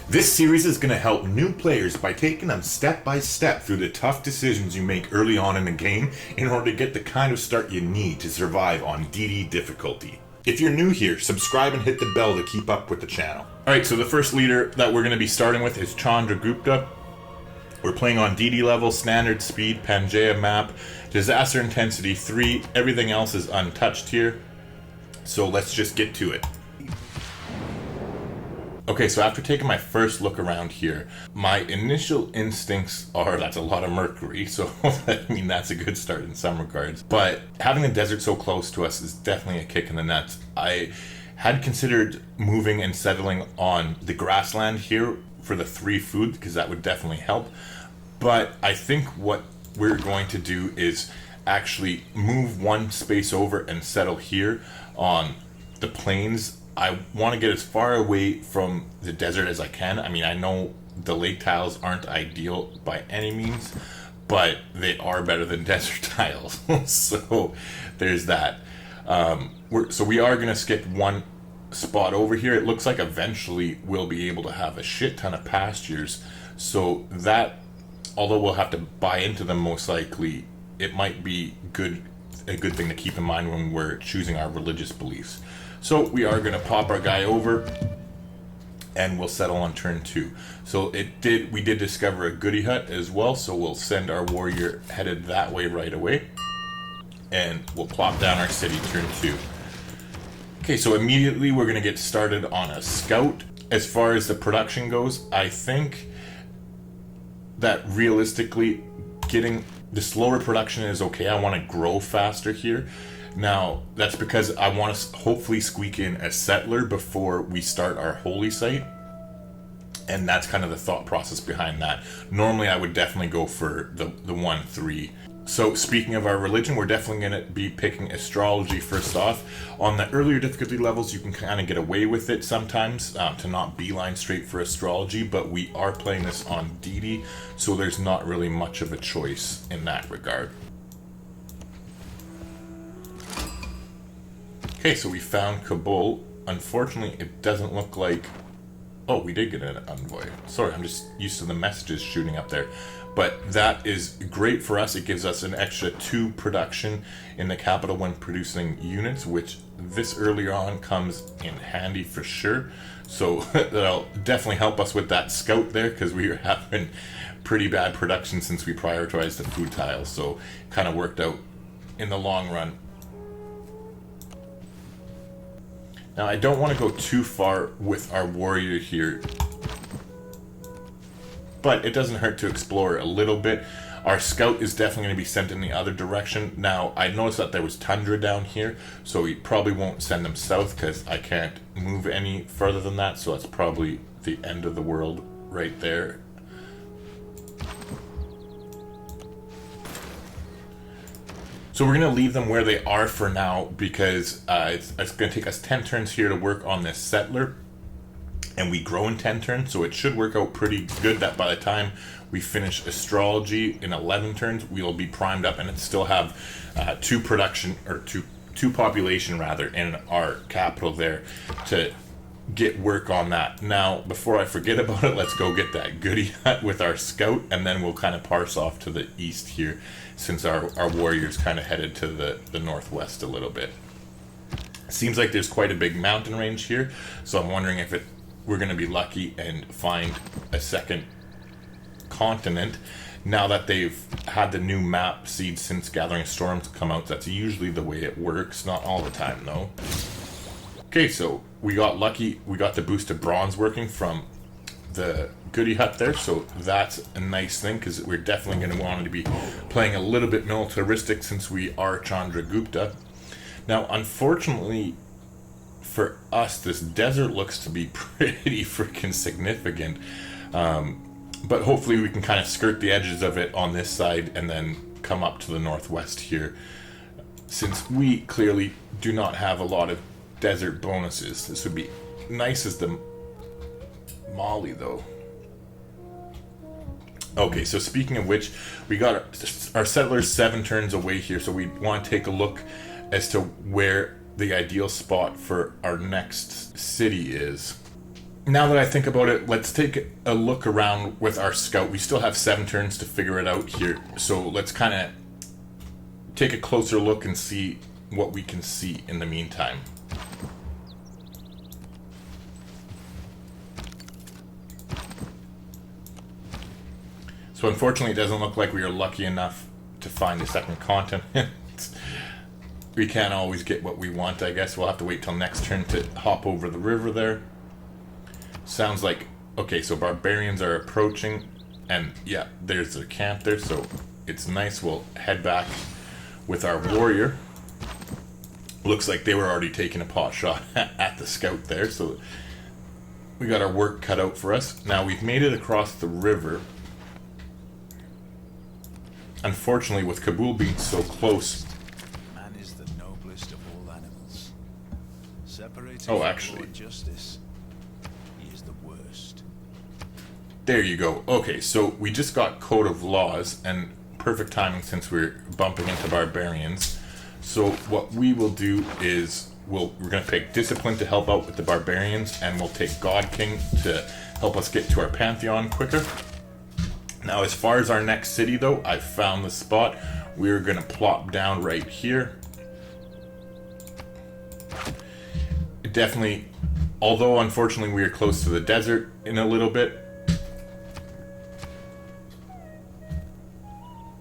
This series is going to help new players by taking them step by step through the tough decisions you make early on in the game in order to get the kind of start you need to survive on DD difficulty. If you're new here, subscribe and hit the bell to keep up with the channel. Alright, so the first leader that we're going to be starting with is Chandra Gupta. We're playing on DD level, standard speed, Pangea map, disaster intensity 3, everything else is untouched here. So let's just get to it. Okay, so after taking my first look around here, my initial instincts are that's a lot of mercury, so I mean that's a good start in some regards. But having the desert so close to us is definitely a kick in the nuts. I had considered moving and settling on the grassland here for the 3 food, because that would definitely help. But I think what we're going to do is actually move one space over and settle here on the plains. I want to get as far away from the desert as I can. I mean, I know the lake tiles aren't ideal by any means, but they are better than desert tiles. So there's that. So we are going to skip one spot over here. It looks like eventually we'll be able to have a shit ton of pastures. So that, although we'll have to buy into them most likely, it might be a good thing to keep in mind when we're choosing our religious beliefs. So we are going to pop our guy over and we'll settle on turn 2. So we did discover a goody hut as well, so we'll send our warrior headed that way right away. And we'll plop down our city turn 2. Okay, so immediately we're going to get started on a scout. As far as the production goes, I think that realistically getting the slower production is okay. I want to grow faster here. Now, that's because I want to hopefully squeak in a settler before we start our holy site. And that's kind of the thought process behind that. Normally, I would definitely go for the 1-3. So, speaking of our religion, we're definitely going to be picking astrology first off. On the earlier difficulty levels, you can kind of get away with it sometimes to not beeline straight for astrology, but we are playing this on DD, so there's not really much of a choice in that regard. Okay, so we found Kabul. Unfortunately, it doesn't look like... Oh, we did get an envoy. Sorry, I'm just used to the messages shooting up there. But that is great for us. It gives us an extra 2 production in the capital when producing units, which this earlier on comes in handy for sure. So that'll definitely help us with that scout there, because we are having pretty bad production since we prioritized the food tiles. So kind of worked out in the long run. Now, I don't want to go too far with our warrior here, but it doesn't hurt to explore a little bit. Our scout is definitely going to be sent in the other direction. Now, I noticed that there was tundra down here, so we probably won't send them south because I can't move any further than that, so that's probably the end of the world right there. So we're going to leave them where they are for now, because it's going to take us 10 turns here to work on this settler, and we grow in 10 turns, so it should work out pretty good that by the time we finish astrology in 11 turns, we'll be primed up and still have 2 production, or two population rather, in our capital there to get work on that. Now, before I forget about it, let's go get that goody hut with our scout, and then we'll kind of parse off to the east here, since our warrior's kind of headed to the northwest a little bit. Seems like there's quite a big mountain range here, so I'm wondering if we're going to be lucky and find a second continent. Now that they've had the new map seed since Gathering Storms come out, that's usually the way it works. Not all the time, though. Okay, so we got lucky. We got the boost of bronze working from the goody hut there, so that's a nice thing, because we're definitely going to want to be playing a little bit militaristic since we are Chandra Gupta. Now, unfortunately for us, this desert looks to be pretty freaking significant, but hopefully we can kind of skirt the edges of it on this side and then come up to the northwest here, since we clearly do not have a lot of desert bonuses. This would be nice as the Mali, though. Okay, so speaking of which, we got our settlers 7 turns away here, so we want to take a look as to where the ideal spot for our next city is. Now that I think about it, let's take a look around with our scout. We still have 7 turns to figure it out here, so let's kind of take a closer look and see what we can see in the meantime. So unfortunately, it doesn't look like we are lucky enough to find the second continent. We can't always get what we want, I guess. We'll have to wait till next turn to hop over the river there. Sounds like... Okay, so barbarians are approaching, and yeah, there's their camp there, so it's nice. We'll head back with our warrior. Looks like they were already taking a pot shot at the scout there, so we got our work cut out for us. Now, we've made it across the river. Unfortunately, with Kabul being so close... Man is the noblest of all animals. Separated Oh, from actually... Lord Justice, he is the worst. There you go. Okay, so we just got Code of Laws, and perfect timing since we're bumping into barbarians. So what we will do is we're going to pick Discipline to help out with the barbarians, and we'll take God King to help us get to our Pantheon quicker. Now, as far as our next city, though, I've found the spot. We're going to plop down right here. It definitely, although unfortunately we are close to the desert in a little bit,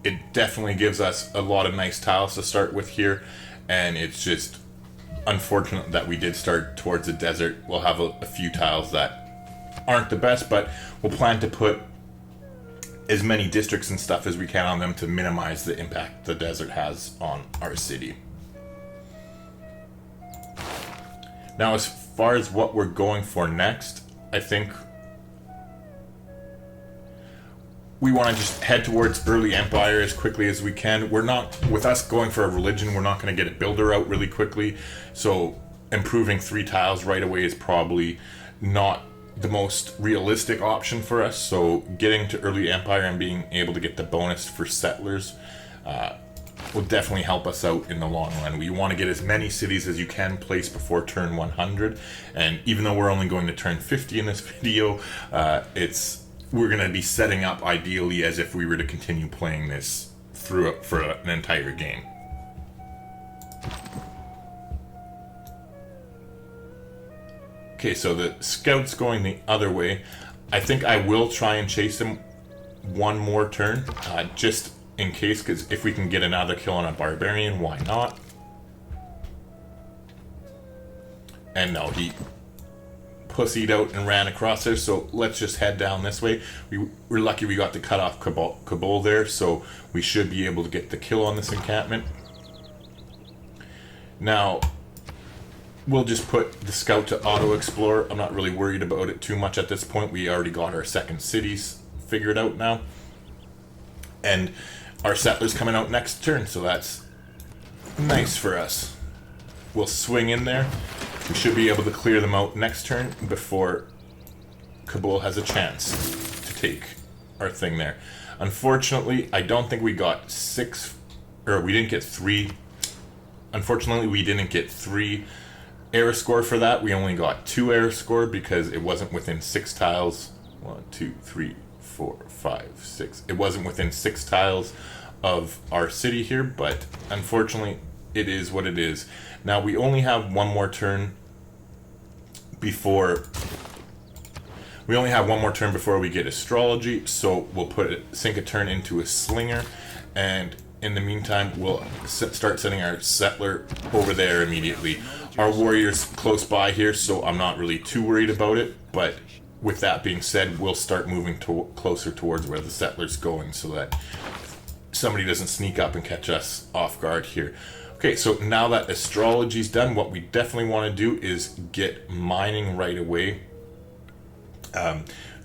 it definitely gives us a lot of nice tiles to start with here, and it's just unfortunate that we did start towards the desert. We'll have a few tiles that aren't the best, but we'll plan to put as many districts and stuff as we can on them to minimize the impact the desert has on our city. Now, as far as what we're going for next, I think we want to just head towards early empire as quickly as we can. We're not, with us going for a religion, we're not going to get a builder out really quickly, so improving 3 tiles right away is probably not the most realistic option for us. So getting to early empire and being able to get the bonus for settlers will definitely help us out in the long run. We want to get as many cities as you can placed before turn 100, and even though we're only going to turn 50 in this video, we're going to be setting up ideally as if we were to continue playing this through for an entire game. Okay, so the scout's going the other way. I think I will try and chase him one more turn, just in case, because if we can get another kill on a barbarian, why not? And no, he pussied out and ran across there, so let's just head down this way. We're lucky we got to cut off Kabul there, so we should be able to get the kill on this encampment. Now, we'll just put the scout to auto-explore. I'm not really worried about it too much at this point. We already got our second cities figured out now. And our settler's coming out next turn, so that's nice for us. We'll swing in there. We should be able to clear them out next turn before Kabul has a chance to take our thing there. Unfortunately, I don't think we got 6, or we didn't get 3. Unfortunately, we didn't get 3 error score for that. We only got 2 error score because it wasn't within 6 tiles. 1, 2, 3, 4, 5, 6. It wasn't within 6 tiles of our city here, but unfortunately it is what it is. Now we only have one more turn before we get astrology, so we'll sink a turn into a slinger, and in the meantime we'll start sending our settler over there immediately. Our warrior's close by here, so I'm not really too worried about it, but with that being said, we'll start moving closer towards where the settler's going so that somebody doesn't sneak up and catch us off guard here. Okay, so now that astrology's done, what we definitely want to do is get mining right away.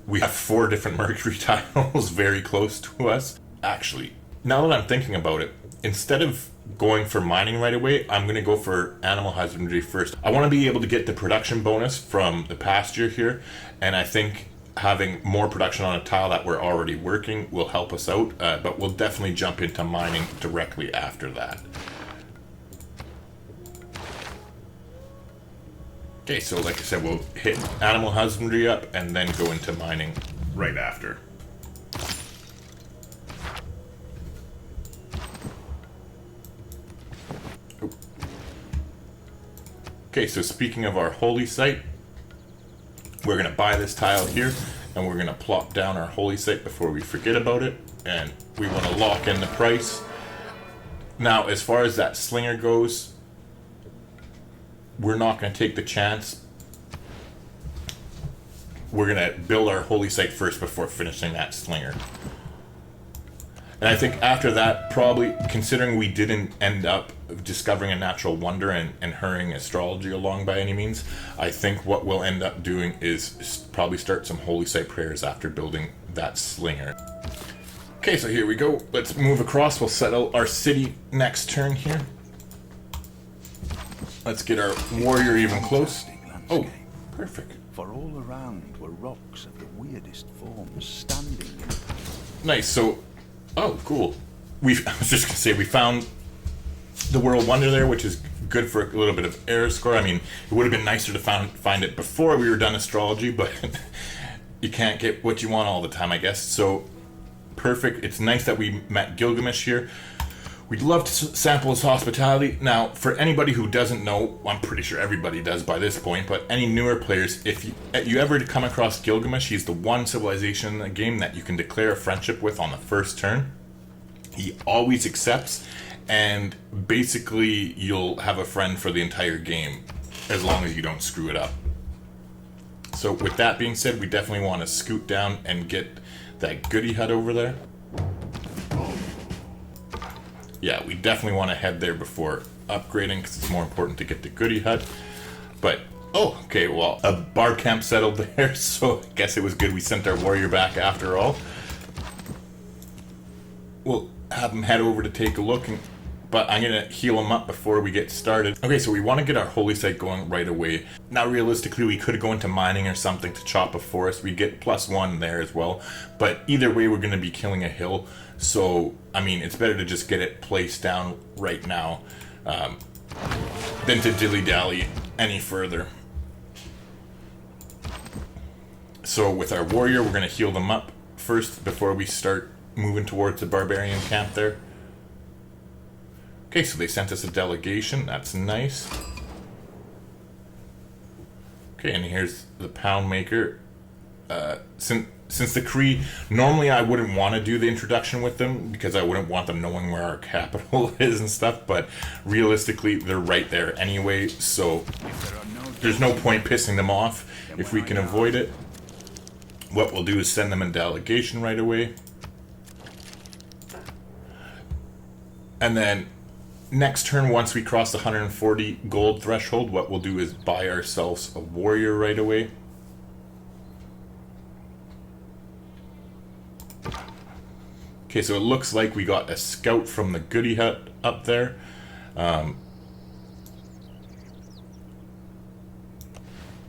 We have 4 different mercury tiles very close to us. Actually, now that I'm thinking about it, instead of going for mining right away, I'm going to go for animal husbandry first. I want to be able to get the production bonus from the pasture here, and I think having more production on a tile that we're already working will help us out, but we'll definitely jump into mining directly after that. Okay, so like I said, we'll hit animal husbandry up and then go into mining right after. Okay, so speaking of our holy site, we're going to buy this tile here, and we're going to plop down our holy site before we forget about it, and we want to lock in the price. Now, as far as that slinger goes, we're not going to take the chance. We're going to build our holy site first before finishing that slinger. And I think after that, probably, considering we didn't end up discovering a natural wonder and hurrying astrology along by any means, I think what we'll end up doing is probably start some holy site prayers after building that slinger. Okay, so here we go. Let's move across. We'll settle our city next turn here. Let's get our warrior even close. Oh, perfect. For all around were rocks of the weirdest forms standing in a pattern. Nice, so... Oh, cool. I was just going to say, we found the World Wonder there, which is good for a little bit of error score. I mean, it would have been nicer to find it before we were done astrology, but you can't get what you want all the time, I guess. So, perfect. It's nice that we met Gilgamesh here. We'd love to sample his hospitality. Now, for anybody who doesn't know, I'm pretty sure everybody does by this point, but any newer players, if you ever come across Gilgamesh, he's the one civilization in the game that you can declare a friendship with on the first turn. He always accepts, and basically you'll have a friend for the entire game, as long as you don't screw it up. So with that being said, we definitely want to scoot down and get that goody hut over there. Yeah, we definitely want to head there before upgrading, because it's more important to get the goody hut. But, oh, okay, well, a bar camp settled there, so I guess it was good we sent our warrior back after all. We'll have him head over to take a look, but I'm going to heal him up before we get started. Okay, so we want to get our holy site going right away. Now, realistically, we could go into mining or something to chop a forest. We get +1 there as well, but either way, we're going to be killing a hill. So, I mean, it's better to just get it placed down right now than to dilly-dally any further. So with our warrior, we're going to heal them up first before we start moving towards the barbarian camp there. Okay, so they sent us a delegation. That's nice. Okay, and here's the pound maker. Since the Cree, normally I wouldn't want to do the introduction with them because I wouldn't want them knowing where our capital is and stuff, but realistically they're right there anyway, so there's no point pissing them off if we can avoid it. What we'll do is send them a delegation right away. And then next turn, once we cross the 140 gold threshold, what we'll do is buy ourselves a warrior right away. Okay, so it looks like we got a scout from the goody hut up there.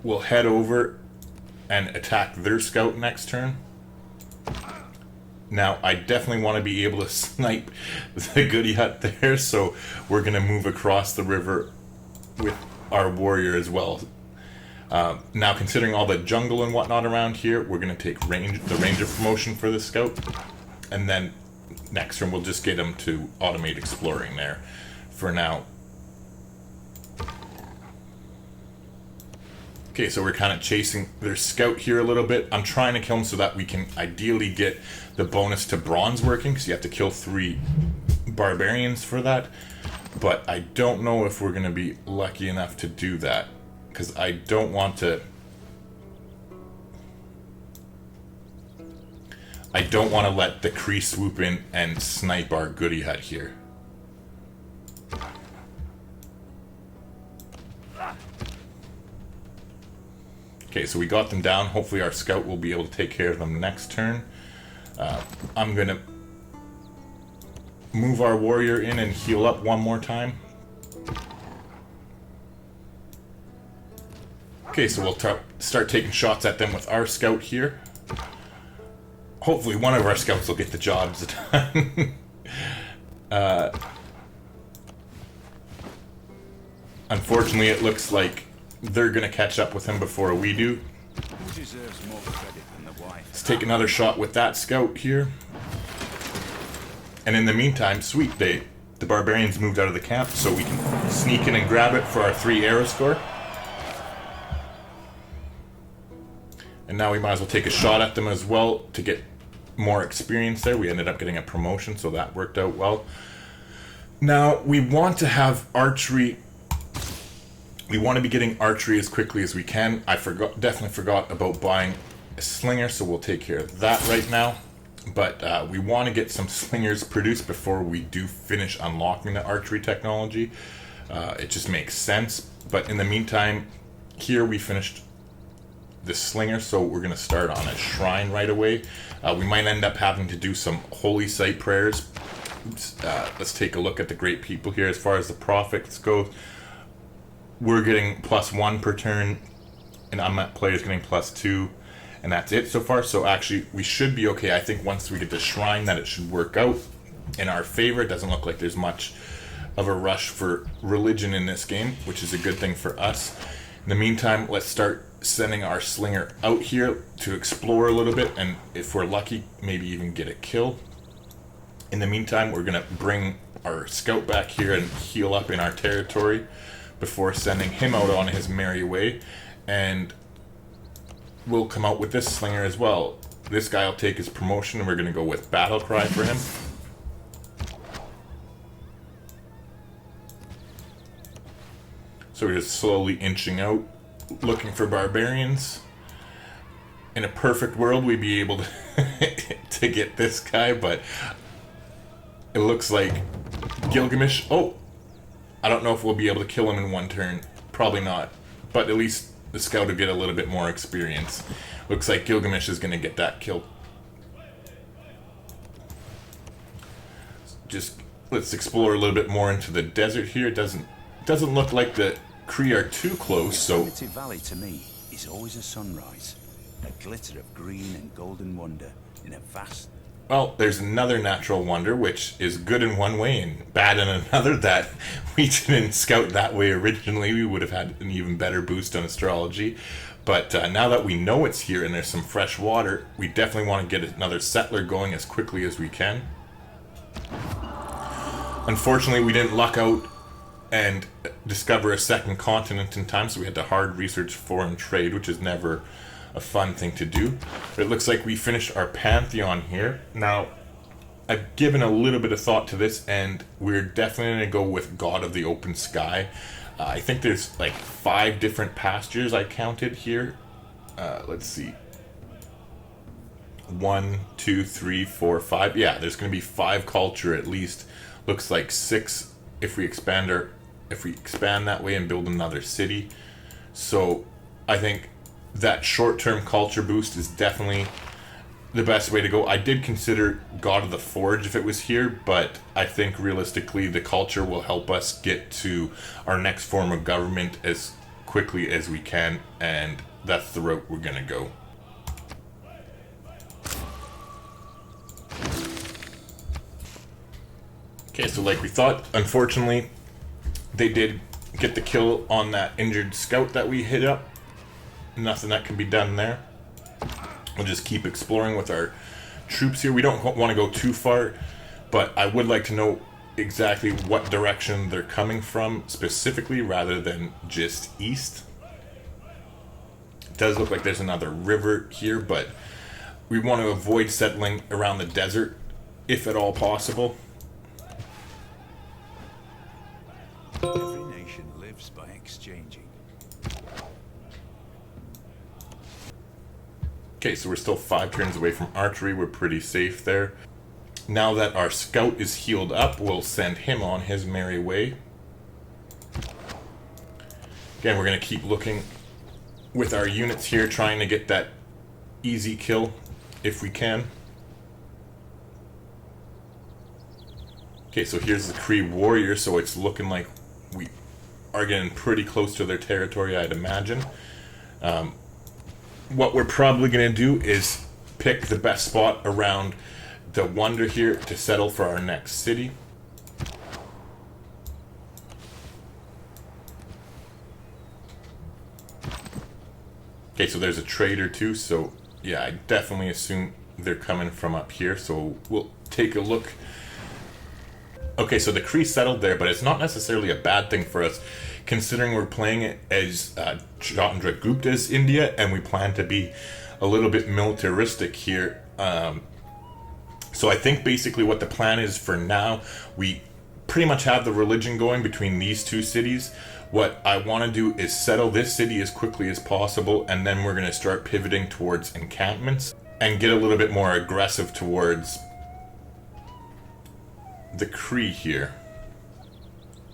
We'll head over and attack their scout next turn. Now, I definitely want to be able to snipe the goody hut there, so we're going to move across the river with our warrior as well. Now, considering all the jungle and whatnot around here, we're going to take the ranger promotion for the scout. And then next turn we'll just get him to automate exploring there for now. Okay, so we're kind of chasing their scout here a little bit. I'm trying to kill him so that we can ideally get the bonus to bronze working, because you have to kill 3 barbarians for that. But I don't know if we're going to be lucky enough to do that, because I don't want to... I don't want to let the Cree swoop in and snipe our goody hut here. Okay, so we got them down. Hopefully our scout will be able to take care of them next turn. I'm going to move our warrior in and heal up one more time. Okay, so we'll start taking shots at them with our scout here. Hopefully one of our scouts will get the jobs done. Unfortunately, it looks like they're going to catch up with him before we do. Who deserves more credit than the wife? Let's take another shot with that scout here. And in the meantime, sweet, the barbarians moved out of the camp, so we can sneak in and grab it for our 3 arrow score. And now we might as well take a shot at them as well to get more experience there. We ended up getting a promotion, so that worked out well. Now, we want to have archery. We want to be getting archery as quickly as we can. I definitely forgot about buying a slinger, so we'll take care of that right now. But we want to get some slingers produced before we do finish unlocking the archery technology. It just makes sense. But in the meantime, here we finished the slinger, so we're going to start on a shrine right away. We might end up having to do some holy site prayers. Let's take a look at the great people here. As far as the profits go, we're getting +1 per turn, and unmet players getting +2, and that's it so far. So actually, we should be okay. I think once we get the shrine, that it should work out in our favor. It doesn't look like there's much of a rush for religion in this game, which is a good thing for us. In the meantime, let's start sending our slinger out here to explore a little bit, and if we're lucky, maybe even get a kill. In the meantime, we're going to bring our scout back here and heal up in our territory before sending him out on his merry way, and we'll come out with this slinger as well. This guy will take his promotion, and we're going to go with Battle Cry for him. So we're just slowly inching out, looking for barbarians. In a perfect world, we'd be able to get this guy, but it looks like Gilgamesh. Oh, I don't know if we'll be able to kill him in 1 turn. Probably not, but at least the scout will get a little bit more experience. Looks like Gilgamesh is going to get that kill. Just let's explore a little bit more into the desert here. It doesn't look like the Kree are too close, so Primitive Valley to me is always a sunrise, a glitter of green and golden wonder in a vast. well, there's another natural wonder, which is good in one way and bad in another, that we didn't scout that way originally. We would have had an even better boost on astrology. But now that we know it's here and there's some fresh water, we definitely want to get another settler going as quickly as we can. Unfortunately, we didn't luck out and discover a second continent in time, so we had to hard research foreign trade, which is never a fun thing to do. But it looks like we finished our pantheon here. Now, I've given a little bit of thought to this, and we're definitely going to go with God of the Open Sky. I think there's like 5 different pastures I counted here. Let's see. 1, 2, 3, 4, 5. Yeah, there's going to be 5 culture at least. Looks like 6 if we expand that way and build another city. So I think that short-term culture boost is definitely the best way to go. I did consider God of the Forge if it was here, but I think realistically the culture will help us get to our next form of government as quickly as we can, and that's the route we're gonna go. Okay, so like we thought, unfortunately, they did get the kill on that injured scout that we hit up. Nothing that can be done there. We'll just keep exploring with our troops here. We don't want to go too far, but I would like to know exactly what direction they're coming from specifically, rather than just east. It does look like there's another river here, but we want to avoid settling around the desert if at all possible. Every nation lives by exchanging. Okay, so we're still 5 turns away from archery. We're pretty safe there. Now that our scout is healed up, we'll send him on his merry way. Again, we're going to keep looking with our units here, trying to get that easy kill if we can. Okay, so here's the Kree warrior, so it's looking like we are getting pretty close to their territory, I'd imagine. What we're probably going to do is pick the best spot around the wonder here to settle for our next city. Okay, so there's a trader too, so yeah, I definitely assume they're coming from up here, so we'll take a look. Okay, so the Kree settled there, but it's not necessarily a bad thing for us, considering we're playing it as Chandra Gupta's India, and we plan to be a little bit militaristic here. So I think basically what the plan is for now, we pretty much have the religion going between these two cities. What I want to do is settle this city as quickly as possible, and then we're going to start pivoting towards encampments and get a little bit more aggressive towards the Kree here.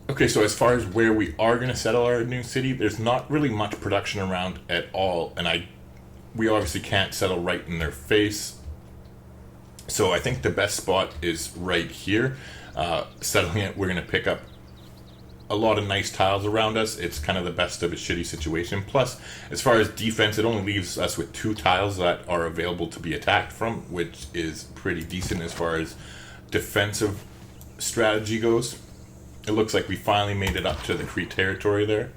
Okay, so as far as where we are going to settle our new city, there's not really much production around at all, and we obviously can't settle right in their face. So I think the best spot is right here. Settling it, we're going to pick up a lot of nice tiles around us. It's kind of the best of a shitty situation. Plus, as far as defense, it only leaves us with 2 tiles that are available to be attacked from, which is pretty decent as far as defensive strategy goes. It looks like we finally made it up to the Kree territory there.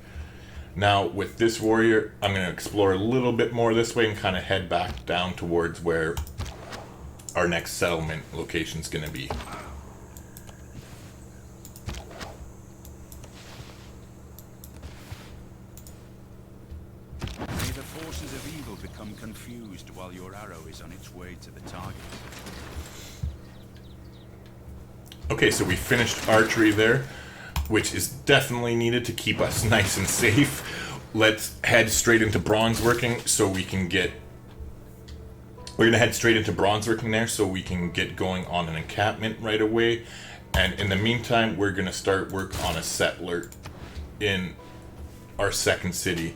Now, with this warrior, I'm going to explore a little bit more this way and kind of head back down towards where our next settlement location is going to be. May the forces of evil become confused while your arrow is on its way to the target. Okay, so we finished archery there, which is definitely needed to keep us nice and safe. Let's head straight into bronze working so we can get... We're going to head straight into bronze working there so we can get going on an encampment right away. And in the meantime, we're going to start work on a settler in our second city.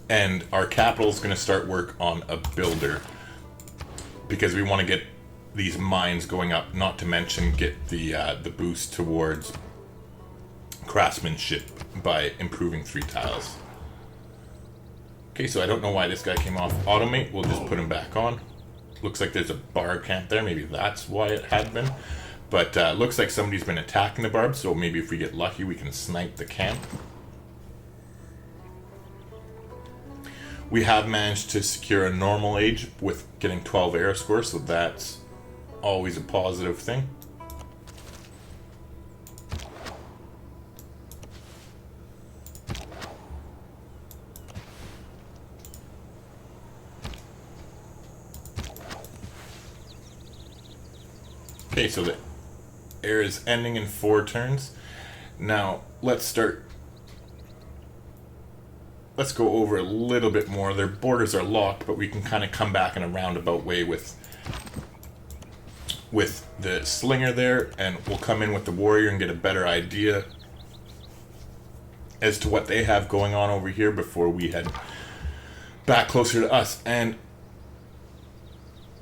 And our capital is going to start work on a builder, because we want to get these mines going up, not to mention get the boost towards craftsmanship by improving 3 tiles. Okay, so I don't know why this guy came off automate. We'll just put him back on. Looks like there's a barb camp there. Maybe that's why it had been. But looks like somebody's been attacking the barb, so maybe if we get lucky we can snipe the camp. We have managed to secure a normal age with getting 12 arrow score, so that's always a positive thing. Okay, so the air is ending in 4 turns. Now, let's go over a little bit more. Their borders are locked, but we can kind of come back in a roundabout way with the slinger there, and we'll come in with the warrior and get a better idea as to what they have going on over here before we head back closer to us. And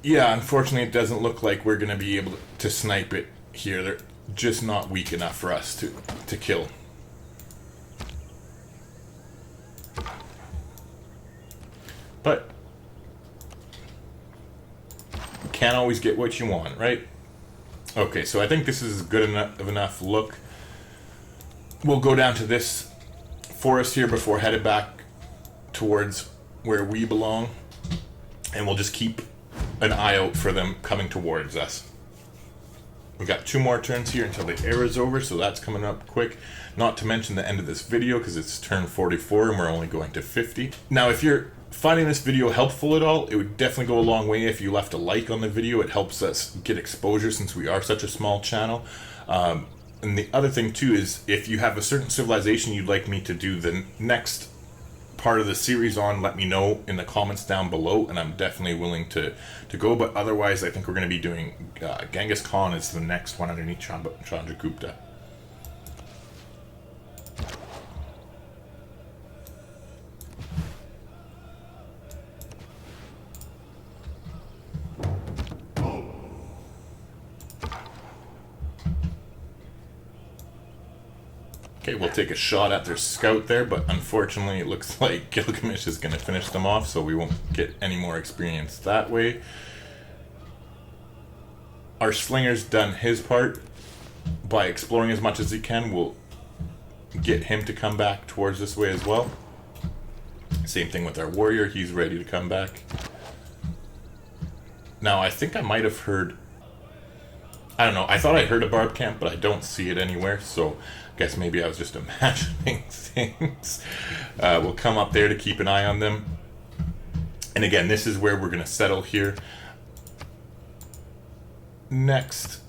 yeah, unfortunately it doesn't look like we're going to be able to snipe it here. They're just not weak enough for us to kill. But you can't always get what you want, right? Okay, so I think this is good enough look. We'll go down to this forest here before headed back towards where we belong, and we'll just keep an eye out for them coming towards us. We got 2 more turns here until the air is over, so that's coming up quick. Not to mention the end of this video, because it's turn 44 and we're only going to 50. Now, if you're finding this video helpful at all, it would definitely go a long way if you left a like on the video. It helps us get exposure since we are such a small channel. And the other thing too is, if you have a certain civilization you'd like me to do the next part of the series on, let me know in the comments down below, and I'm definitely willing to go. But otherwise, I think we're going to be doing Genghis Khan is the next one underneath Chandra Gupta. Okay, we'll take a shot at their scout there, but unfortunately it looks like Gilgamesh is going to finish them off, so we won't get any more experience that way. Our slinger's done his part. By exploring as much as he can, we'll get him to come back towards this way as well. Same thing with our warrior, he's ready to come back. Now, I think I might have heard... I don't know, I thought I heard a barb camp, but I don't see it anywhere, so I guess maybe I was just imagining things. We'll come up there to keep an eye on them. And again, this is where we're going to settle here. Next.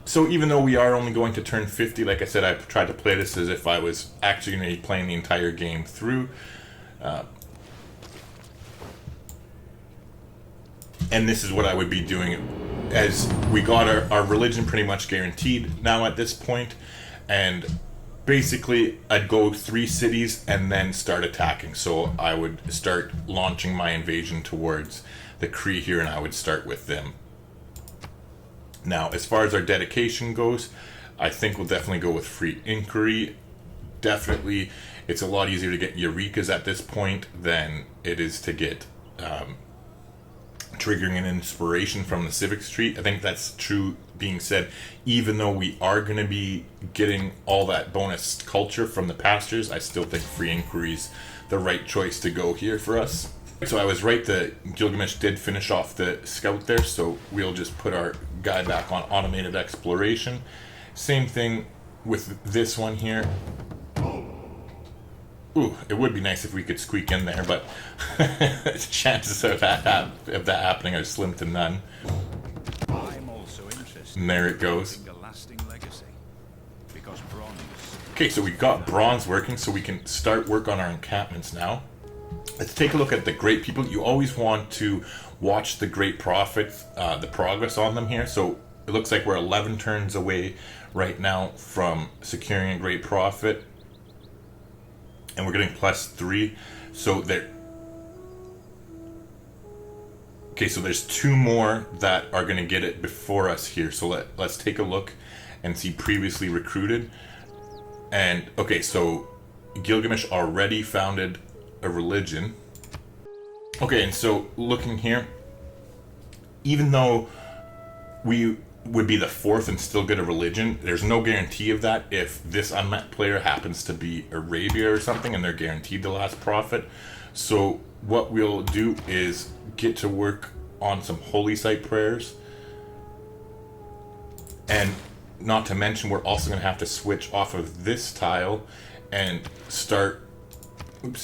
So even though we are only going to turn 50, like I said, I tried to play this as if I was actually going to be playing the entire game through. And this is what I would be doing, as we got our religion pretty much guaranteed now at this point, and basically I'd go 3 cities and then start attacking. So I would start launching my invasion towards the Cree here, and I would start with them. Now, as far as our dedication goes, I think we'll definitely go with free inquiry. Definitely, it's a lot easier to get Eurekas at this point than it is to get triggering an inspiration from the civic street. I think that's true being said, even though we are going to be getting all that bonus culture from the pastures, I still think free inquiry's the right choice to go here for us. So I was right, the Gilgamesh did finish off the scout there, so we'll just put our guy back on automated exploration. Same thing with this one here. Ooh, it would be nice if we could squeak in there, but chances of that happening are slim to none. I'm also interested. And there it goes. A lasting legacy, because bronze. Okay, so we got bronze working, so we can start work on our encampments now. Let's take a look at the great people. You always want to watch the great prophets, the progress on them here. So it looks like we're 11 turns away right now from securing a great prophet. And we're getting +3. So there... Okay, so there's 2 more that are going to get it before us here. So let's take a look and see previously recruited. And, okay, so Gilgamesh already founded a religion. Okay, and so looking here, even though we would be the 4th and still get a religion, there's no guarantee of that if this unmet player happens to be Arabia or something and they're guaranteed the last prophet. So what we'll do is get to work on some holy site prayers, and not to mention we're also going to have to switch off of this tile and start an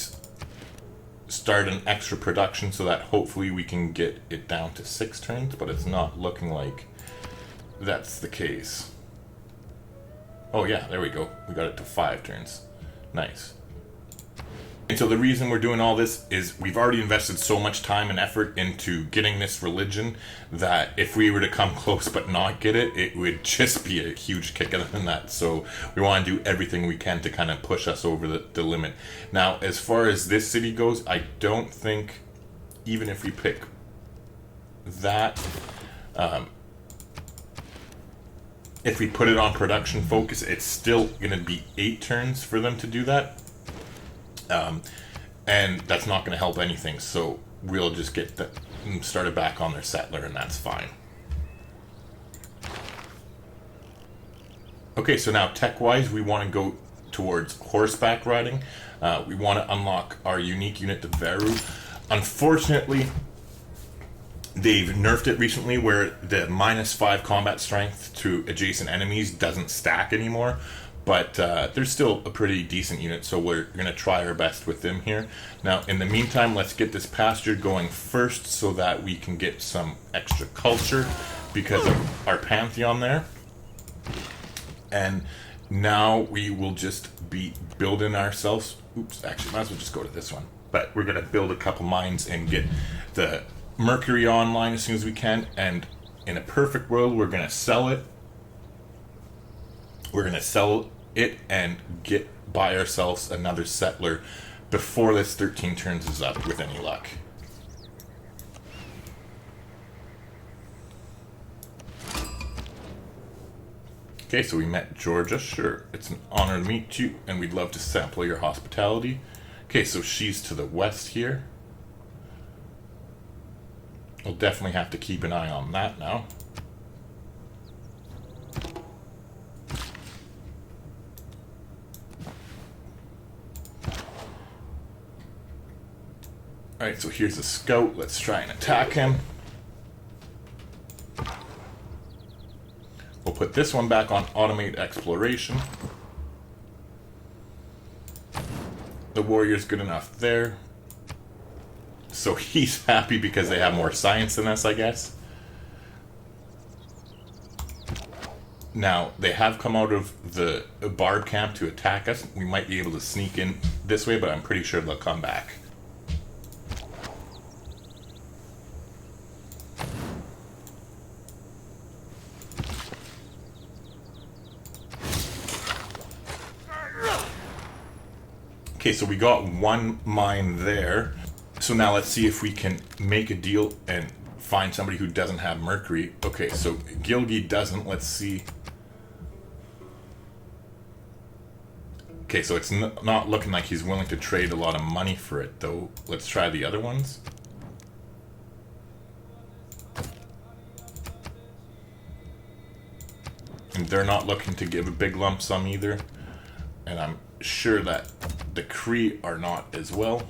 extra production so that hopefully we can get it down to 6 turns, but it's not looking like that's the case. Oh yeah, there we go. We got it to 5 turns. Nice. And so the reason we're doing all this is we've already invested so much time and effort into getting this religion that if we were to come close but not get it, it would just be a huge kick other than that. So we want to do everything we can to kind of push us over the limit. Now, as far as this city goes, I don't think, even if we pick that, if we put it on production focus, it's still going to be 8 turns for them to do that. And that's not going to help anything, so we'll just get started back on their settler, and that's fine. Okay, so now tech-wise, we want to go towards horseback riding. We want to unlock our unique unit, the Veru. Unfortunately, they've nerfed it recently where the -5 combat strength to adjacent enemies doesn't stack anymore. But they're still a pretty decent unit, so we're going to try our best with them here. Now, in the meantime, let's get this pasture going first so that we can get some extra culture because of our Pantheon there. And now we will just be building ourselves... Oops, actually, might as well just go to this one. But we're going to build a couple mines and get the Mercury online as soon as we can. And in a perfect world, we're going to sell it. We're going to sell it and buy ourselves another settler before this 13 turns is up with any luck. Okay, so we met Georgia. Sure, it's an honor to meet you, and we'd love to sample your hospitality. Okay, so she's to the west here. We'll definitely have to keep an eye on that now. Alright, so here's a scout. Let's try and attack him. We'll put this one back on automate exploration. The warrior's good enough there. So he's happy because they have more science than us, I guess. Now, they have come out of the barb camp to attack us. We might be able to sneak in this way, but I'm pretty sure they'll come back. Okay, so we got one mine there. So now let's see if we can make a deal and find somebody who doesn't have mercury. Okay, so Gilgi doesn't. Let's see. Okay, so it's not looking like he's willing to trade a lot of money for it, though. Let's try the other ones. And they're not looking to give a big lump sum either. And I'm sure that the Kree are not as well.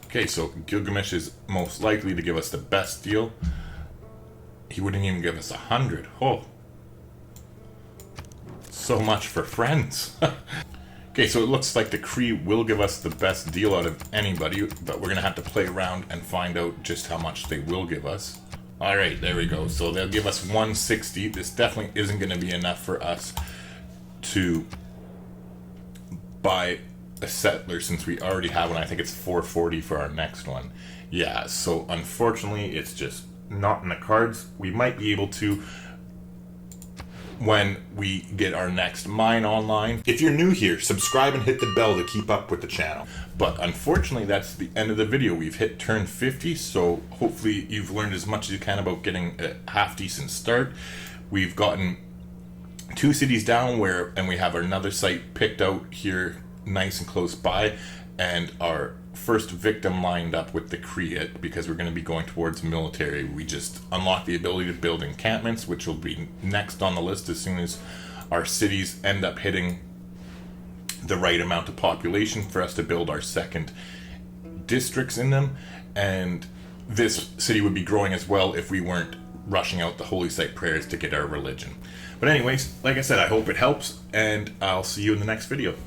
Okay, so Gilgamesh is most likely to give us the best deal. He wouldn't even give us 100. Oh. So much for friends. Okay, so it looks like the Kree will give us the best deal out of anybody, but we're going to have to play around and find out just how much they will give us. Alright, there we go. So they'll give us 160. This definitely isn't going to be enough for us to buy a settler since we already have one. I think it's 440 for our next one. Yeah, so unfortunately it's just not in the cards. We might be able to when we get our next mine online. If you're new here, subscribe and hit the bell to keep up with the channel. But unfortunately, that's the end of the video. We've hit turn 50, so hopefully you've learned as much as you can about getting a half-decent start. We've gotten 2 cities down and we have another site picked out here nice and close by, and our first victim lined up with the Kree because we're going to be going towards military. We just unlocked the ability to build encampments, which will be next on the list as soon as our cities end up hitting the right amount of population for us to build our second districts in them. And this city would be growing as well if we weren't rushing out the holy site prayers to get our religion. But anyways, like I said, I hope it helps, and I'll see you in the next video.